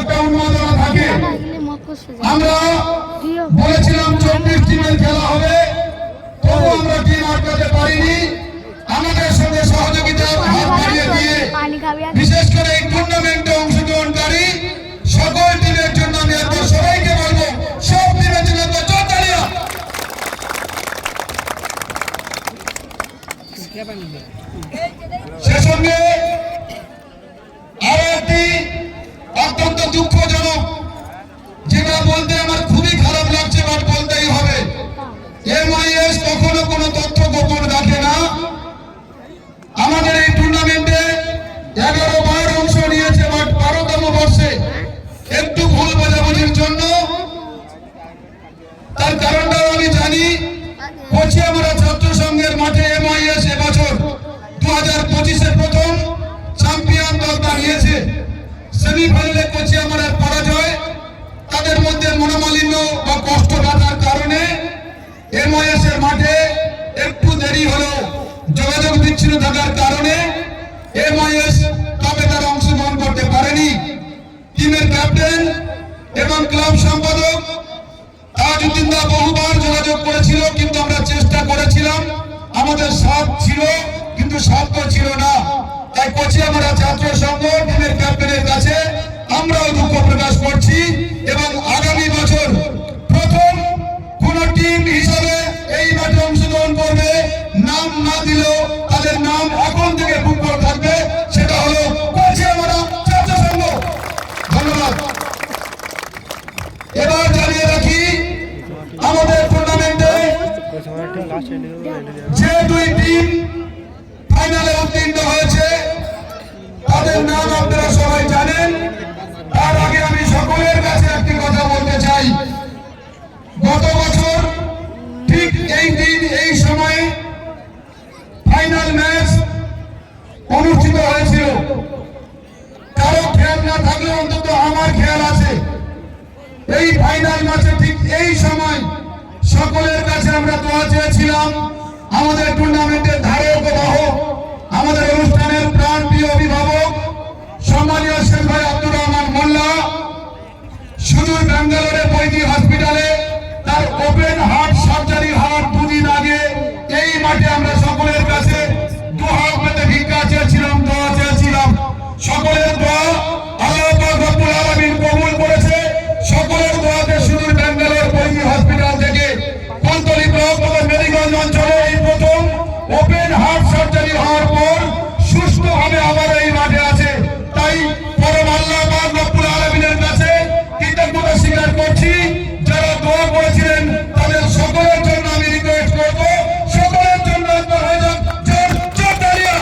একটা উন্মাদনা থাকে। আমরা বলেছিলাম 24 টিমের খেলা হবে, তবু আমরা টিম আটকাতে পারিনি। আমাদের সঙ্গে সহযোগিতার হাত বাড়িয়ে দিয়ে বিশেষ করে এই টুর্নামেন্টে অংশগ্রহণকারী সকল টিমের জন্য আমি আপনাদের সবাইকে বলবো, সব টিমের জন্য জোরতালিয়া। সে সঙ্গে আরো একটি অত্যন্ত দুঃখজনক, যেটা বলতে আমার খুবই খারাপ লাগছে, বাট বলতেই হবে। MIS কখনো কোনো তথ্য গোপন রাখে না। আমাদের এই টুর্নামেন্টে 11 বার অংশ নিয়েছে, বাট 12তম বর্ষে একটু ভুল বোঝাবুঝির জন্য, তার কারণটাও আমি জানি। কচিয়ামারা ছাত্র সংঘের মাঠে MIS এবছর 2025-এ প্রথম চ্যাম্পিয়ন দল দাঁড়িয়েছে। সেমিফাইনালে কচিয়ামারার পরাজয়, তাদের মধ্যে মনোমালিন্য বা কষ্ট বাধার কারণে MIS এর মাঠে একটু দেরি হলো। যোগাযোগ বিচ্ছিন্ন থাকার কারণে MIS তবে তারা অংশগ্রহণ করতে পারেনি। টিমের ক্যাপ্টেন এবং ক্লাব সম্পাদক তাজউদ্দিন দা বহুবার যোগাযোগ করেছিল, কিন্তু আমরা চেষ্টা করেছিলাম, আমাদের সাথ ছিল কিন্তু সাধ্য ছিল না। তাই কচিয়ামারা ছাত্র সংঘ টিমের ক্যাপ্টেনের কাছে আমরাও দুঃখ প্রকাশ করছি এবং আগামী বছর প্রথম কোন টিম হিসাবে এই মাঠে অংশগ্রহণ করবে, নাম না দিলেও তাদের নাম এখন থেকে বুক করা থাকবে, সেটা হলো কচিয়ামারা ছাত্র সংঘ। ধন্যবাদ। এবার জানিয়ে রাখি, আমাদের টুর্নামেন্টে যে দুই টিম ফাইনালে উত্তীর্ণ হয়েছে তাদের নাম আপনারা সবাই জানেন। তার আগে আমি সকলের কাছে একটি কথা বলতে চাই। গত বছর ঠিক এই দিন এই সময়ে ফাইনাল ম্যাচ অনুষ্ঠিত হয়েছিল। কারো খেয়াল না থাকলে অন্তত আমার খেয়াল আছে। এই ফাইনাল ম্যাচে ঠিক এই সময় সকলের কাছে আমরা দোয়া চেয়েছিলাম, আমাদের টুর্নামেন্টের ধারক ও বাহক, আমাদের অনুষ্ঠানের প্রাণপ্রিয় অভিভাবক সম্মানীয় শেখ ভাই আব্দুর রহমান মোল্লা সুদূর ব্যাঙ্গালোরে বৈদ্য হসপিটালে তার ওপেন হার্ট সার্জারি হওয়ার 2 দিন আগে এই মাঠে আমরা সকলের কাছে দুহাত পেতে ভিক্ষা চেয়েছিলাম, দোয়া চেয়েছিলাম। সকলের দোয়া আল্লাহ পাক রব্বুল আলামিন কবুল করেছে। সকলের দোয়াতে সুদূর ব্যাঙ্গালোর বৈদ্য হসপিটাল থেকে কন্তলি ব্লক এবং মেরিগঞ্জ অঞ্চলে এই প্রথম ওপেন হার্ট সার্জারি হওয়ার পর সুস্থভাবে আবার এই মাঠে আছে। তাই পরম আল্লাহ পাক রব্বুল আলামিনের কাছে কৃতজ্ঞতা স্বীকার করছি। যারা দোয়া করেছিলেন তাদের সকলের জন্য আমি রিকোয়েস্ট করব, সকলের জন্য একবার হয়ে যাক জোরতালিয়া।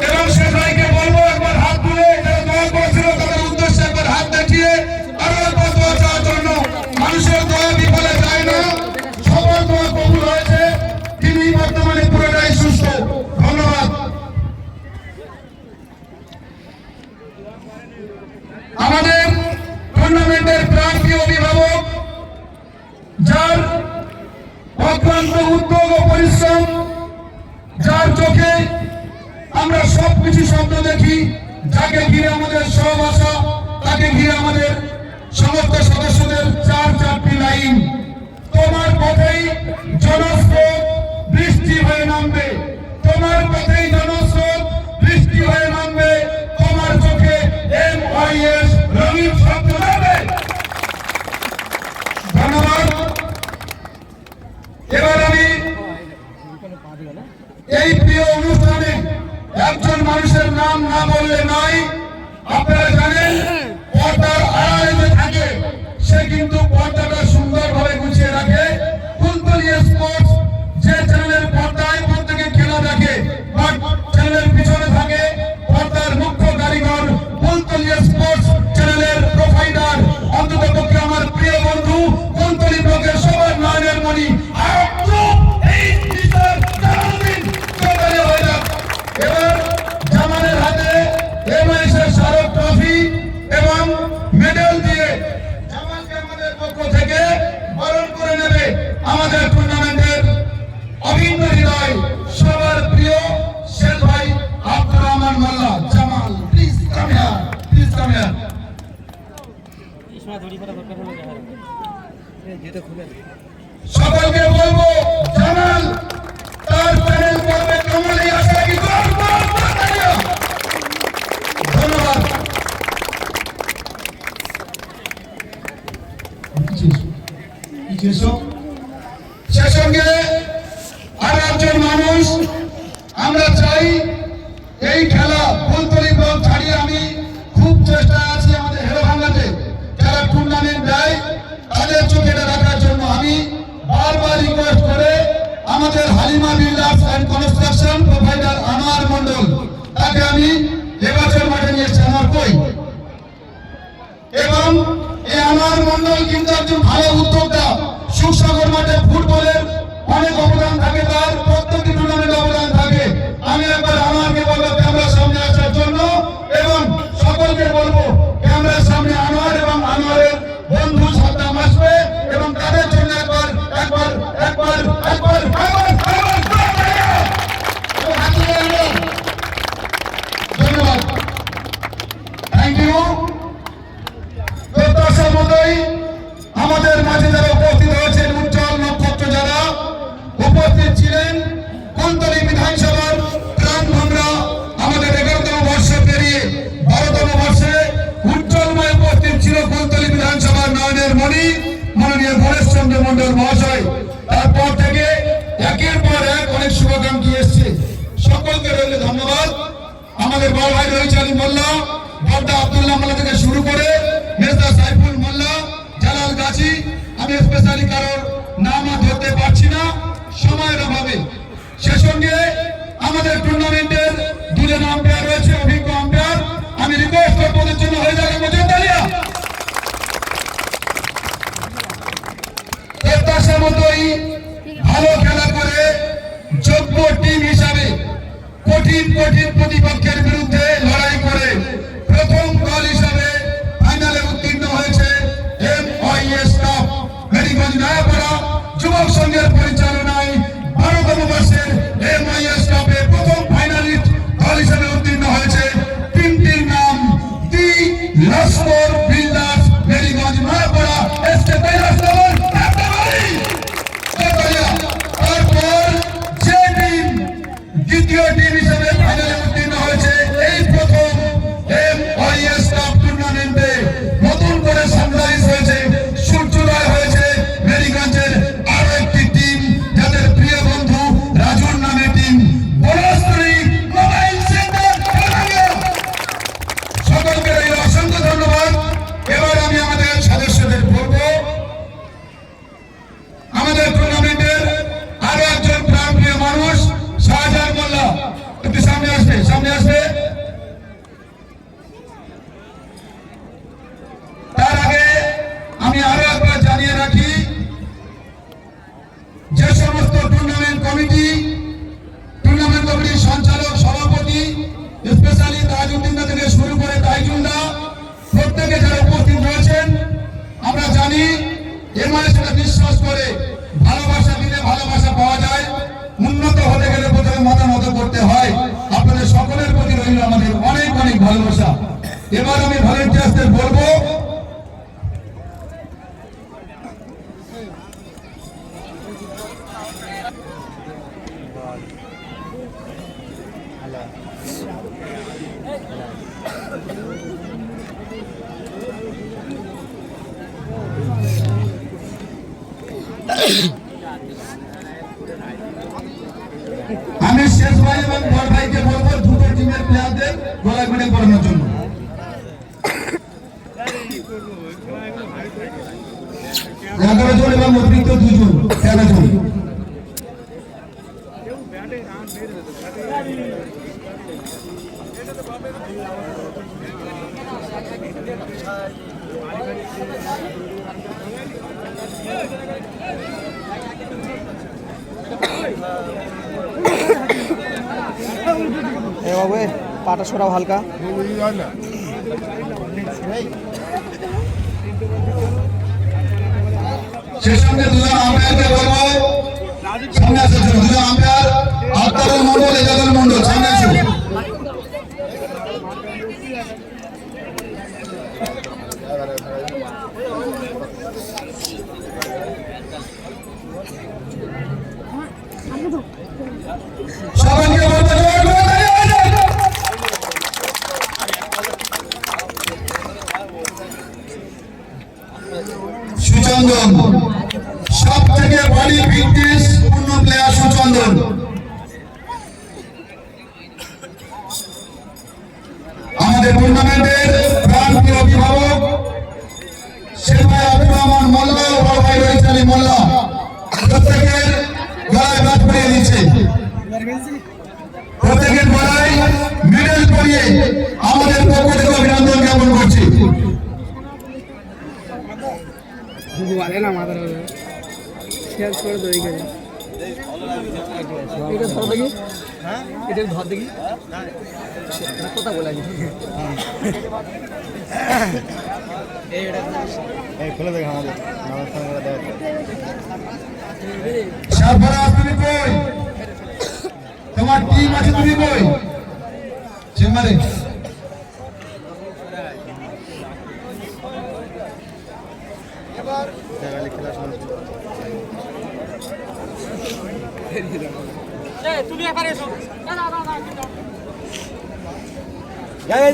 এবং সেটাইকে বলবো একবার হাত তুলে, যারা দোয়া করেছিল তাদের উদ্দেশ্যে একবার হাত দেখিয়ে আরো একবার দোয়া চাওয়ার জন্য। মানুষের দোয়া বিফলে যায় না, সবার দোয়া কবুল হয়েছে। তিনি বর্তমানে পুরোটাই সুস্থ। ধন্যবাদ। আমাদের টুর্নামেন্টের প্রাণপ্রিয় অভিভাবক, যার অক্লান্ত উদ্যোগ ও পরিশ্রম, যার চোখে আমরা সবকিছু স্বপ্ন দেখি, যাকে ঘিরে আমাদের সব আশা, তাকে ঘিরে আমাদের সমস্ত সদস্যদের 4-4টি লাইন। তোমার পথেই জনস্রোত বৃষ্টি হয়ে নামবে, তোমার পথেই জনস্রোত বৃষ্টি হয়ে নামবে, তোমার চোখে MIS রঙিন স্বপ্ন যাবে। ধন্যবাদ। এবার আমি এই প্রিয় অনুষ্ঠানে একজন মানুষের নাম না বললে নয়। আপনারা জানেন পর্দার আড়ালে যে থাকে সে কিন্তু পর্দাটা সুন্দরভাবে গুছিয়ে রাখে। কুন্তলি স্পোর্টস যে চ্যানেলের পর্দায় প্রত্যেকে খেলা দেখে, বাট চ্যানেলের পিছনে থাকে পর্দার মুখ্য কারিগর কুন্তলি স্পোর্টস চ্যানেলের প্রোভাইডার, অন্তত পক্ষে আমার প্রিয় বন্ধু কুন্তলি ব্লকের সবার নয়নের মণি এবার জামানের হাতে MIS এর স্মারক ট্রফি এবং মেডেল দিয়ে জামালকে আমাদের পক্ষ থেকে সকলকে বলবো জামাল তার প্যানেল করবে কমলে আসে কি ধন্যবাদ। সে সঙ্গে আর একজন মানুষ আমরা চাই এই খেলা ফুলতলি ব্লক ছাড়িয়ে আমি খুব চেষ্টা আছি আমাদের হেরো ভাঙাতে যারা টুর্নামেন্ট দেয় তাদের চোখে রাখার জন্য আমি বারবার রিকোয়েস্ট করে আমাদের Halima builders and construction provider Anwar Mondal তাকে আমি এবছর মাঠে নিয়ে এসেছি আমার কই এবং এই আনোয়ার মন্ডল কিন্তু একজন ভালো উদ্যোক্তা। সুখসাগর মাঠে ফুটবলের অনেক অবদান থাকে, তার প্রত্যেকটি টুর্নামেন্টে অবদান থাকে। আমি একবার আনোয়ারকে বলবো ক্যামেরার সামনে আসার জন্য এবং সকলকে বলবো ক্যামেরার সামনে আনোয়ার এবং আনোয়ারের বন্ধু সাদ্দাম আসবে এবং তাদের জন্য একবার একবার একবার একবার ধন্যবাদ। Thank you. প্রত্যাশার মতোই আমাদের মাঝে যারা উপস্থিত হয়েছেন উজ্জ্বল নক্ষত্র যারা উপস্থিত ছিলেন কুলতলি বিধানসভার প্রাণ ভোমরা আমাদের 11তম বর্ষ পেরিয়ে 12তম বর্ষে উজ্জ্বলময় উপস্থিত ছিল কুলতলি বিধানসভার নয়নের মণি মাননীয় গণেশ চন্দ্র মন্ডল মহাশয়। তারপর থেকে একের পর এক অনেক শুভাকাঙ্ক্ষী এসছে, সকলকে রইল ধন্যবাদ। আমাদের বড় ভাই রয়েছে আলী মোল্লা, বড়দা আব্দুল্লাহ মোল্লা থেকে শুরু করে মেজদা সাইফুল মোল্লা, জালাল গাজী, আমি স্পেশালি কারোর নাম ধরতে পারছি না সময়ের অভাবে। সে সঙ্গে আমাদের টুর্নামেন্টের দুজন আম্পায়ার রয়েছে, অভিজ্ঞ আম্পায়ার। আমি রিকোয়েস্ট করবো ওদের জন্য হয়ে যাবে মজুমদারিয়া। প্রত্যাশার মতোই ভালো খেলা করে যোগ্য টিম হিসাবে কঠিন কঠিন প্রতিপক্ষের বিরুদ্ধে লড়াই করে প্রথম দল হিসাবে ফাইনালে উত্তীর্ণ হয়েছে MIS কাপ মেরিগঞ্জ নয়াপাড়া যুবক সংঘের পরিচালনায় 12তম বর্ষের MIS কাপে প্রথম ফাইনালিস্ট দল হিসাবে উত্তীর্ণ হয়েছে টিমটির নাম দি লস্কর বিল্ডার্স মেরিগঞ্জ নয়াপাড়া এসকে কৈলাস নগর। তারপর যে টিম দ্বিতীয় টিম হিসেবে ফাইনালে উত্তীর্ণ হয়েছে এই প্রথম MIS কাপ টুর্নামেন্টে নতুন করে সানরাইজ হয়েছে, সূর্যোদয় হয়েছে মেরিগঞ্জের আরো একটি টিম যাদের প্রিয় বন্ধু রাজুর নামে টিম বনশ্রী মোবাইল সেন্টার। সকলকে রইল অসংখ্য ধন্যবাদ। এবার আমি আমাদের সদস্যদের বলবো আমাদের টুর্নামেন্টের আরো একজন প্রাণপ্রিয় মানুষ শাহজাহান মোল্লা একটু সামনে আসবে, সামনে আসবে। তার আগে আমি আরো একবার জানিয়ে রাখি যে সমস্ত টুর্নামেন্ট কমিটির সঞ্চালক সভাপতি স্পেশালি তাজউদ্দিন থেকে শুরু করে তাইজুলদা প্রত্যেকে যারা উপস্থিত রয়েছেন, আমরা জানি MIS বিশ্বাস করে ভালোবাসা দিলে ভালোবাসা পাওয়া যায়। উন্নত হতে গেলে প্রথমে মাথা নত করতে হয়। আপনাদের সকলের প্রতি রইল আমাদের অনেক অনেক ভালোবাসা। এবার আমি ভলেন্টিয়ার্সদের বলবো আমি শেষ ভাই এবং বড় ভাইকে বলবো দুটো টিমের প্লেয়ারদের গলায় মেডেল পরানোর জন্য। 11 জন এবং অতিরিক্ত 2 জন 13 জন। বাবু পাটা সরাও হালকা। সেই সঙ্গে দুজন আম্পায়ারকে বলবো সামনে আসার জন্য। দুজন আম্পায়ার আক্তারুল মন্ডল, এজাজুল মন্ডল সামনে আসুন। সকলকে বলতে সুচন্দন সব থেকে বড় ফিটনেস পূর্ণ প্লেয়ার সুচন্দন। আমাদের টুর্নামেন্টের প্রান্তীয় অভিভাবক শেখ ভাই আব্দুর রহমান মোল্লা ও বড় ভাই রহিত আলী মোল্লা প্রত্যেকের গলায় বাদ পরিয়ে দিচ্ছে, প্রত্যেকের গলায় মেডেল পরিয়ে আমাদের পক্ষ থেকে অভিনন্দন জ্ঞাপন করছি। কথা বলে খুলে দেখ আমাদের সারফরাজ তুমি কই? তোমার টিম আছে, তুমি কই? চেম্বারে তুমি এবারে এসো না না না যাই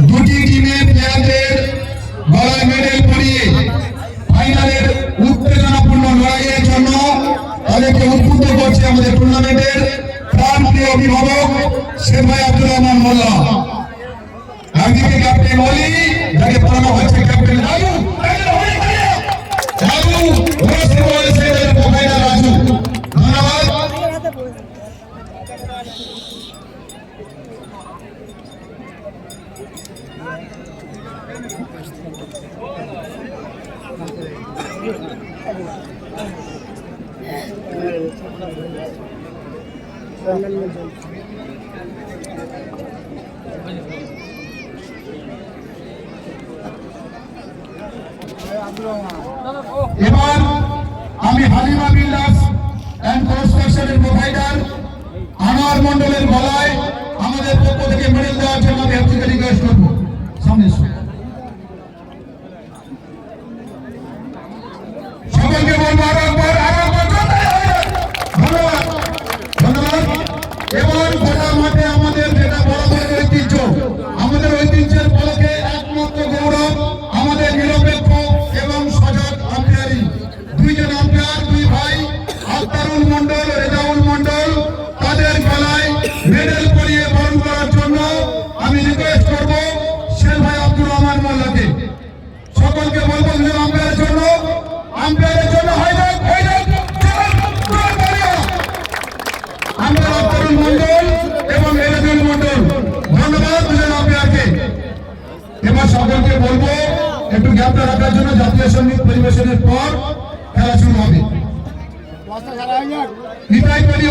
দুটি টিমের প্লেয়ারদের গলায় মেডেল পরিয়ে ফাইনালের উত্তেজনাপূর্ণ লড়াইয়ের জন্য তাদেরকে উদ্বুদ্ধ করছে আমাদের টুর্নামেন্টের প্রান্তীয় অভিভাবক শেখ ভাই আব্দুর রহমান মোল্লা। একদিকে ক্যাপ্টেন অলি, যাকে পড়ানো হচ্ছে ক্যাপ্টেন রাজু, রাজু ধন্যবাদ। এবার আমি হালিমা বিল্ডার্স এন্ড কনস্ট্রাকশনের প্রোভাইডার আনোয়ার মন্ডলের গলায় আমাদের পক্ষ থেকে মেডেল দেওয়ার জন্য আমি আপনাকে রিকোয়েস্ট করবো। সামনে সকলকে বলবো ধন্যবাদ ধন্যবাদ। এবার গোটা মাঠে আমাদের যেটা বড় বড় ঐতিহ্য, আমাদের ঐতিহ্যের পলকে একমাত্র গৌরব আমাদের নিরপেক্ষ এবং সজাগ আম্পায়ারি। দুইজন আম্পায়ার, দুই ভাই আখতারুল মন্ডল, রেজাউল মন্ডল, তাদের গলায় মেডেল পরিয়ে বরণ করার জন্য আমি রিকোয়েস্ট করবো শেখ ভাই আব্দুর রহমান মোল্লাকে। সকলকে বলবো আম্পায়ারের জন্য হয়ে যাক আমরা আখতারুল মন্ডল এবং রেজাউল মন্ডল, ধন্যবাদ দুজন আম্পায়ারকে। এবার সকলকে বলবো একটু গ্যাপটা রাখার জন্য, জাতীয় সঙ্গীত পরিবেশনের পর খেলা শুরু হবে। নিতাই করি